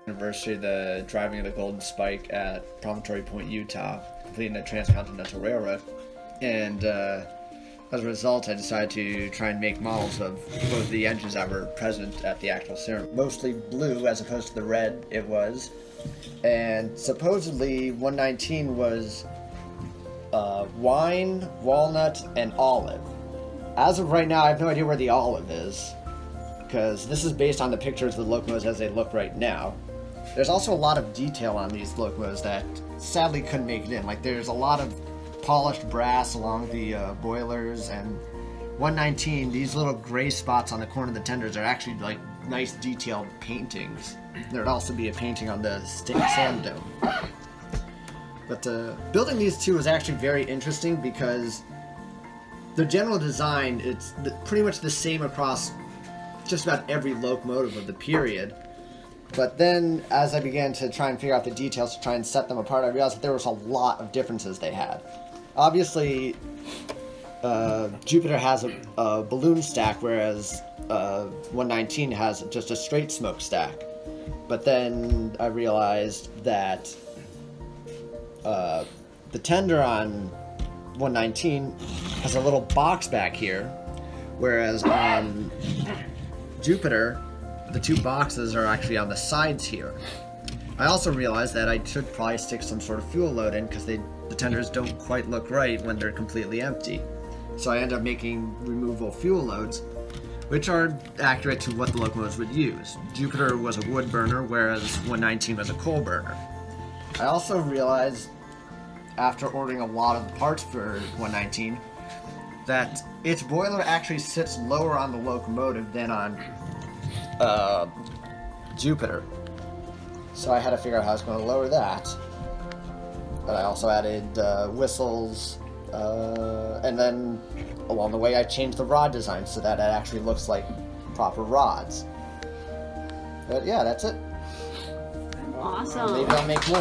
Anniversary of the driving of the Golden Spike at Promontory Point, Utah, completing the Transcontinental Railroad. And as a result, I decided to try and make models of both of the engines that were present at the actual ceremony. Mostly blue as opposed to the red it was. And supposedly 119 was wine, walnut, and olive. As of right now, I have no idea where the olive is, because this is based on the pictures of the locomotives as they look right now. There's also a lot of detail on these locomotives that sadly couldn't make it in. Like, there's a lot of polished brass along the boilers, and 119, these little gray spots on the corner of the tenders are actually like nice detailed paintings. There'd also be a painting on the sand dome. But building these two was actually very interesting because the general design, it's pretty much the same across just about every locomotive of the period. But then as I began to try and figure out the details to try and set them apart, I realized that there was a lot of differences they had. Obviously, Jupiter has a balloon stack, whereas 119 has just a straight smokestack. But then I realized that the tender on 119 has a little box back here, whereas on Jupiter, the two boxes are actually on the sides here. I also realized that I should probably stick some sort of fuel load in because the tenders don't quite look right when they're completely empty. So I ended up making removable fuel loads, which are accurate to what the locomotives would use. Jupiter was a wood burner, whereas 119 was a coal burner. I also realized, after ordering a lot of parts for 119, that its boiler actually sits lower on the locomotive than on Jupiter. So I had to figure out how I was going to lower that. But I also added whistles, and then along the way I changed the rod design so that it actually looks like proper rods. But yeah, that's it. Awesome. Maybe I'll make more.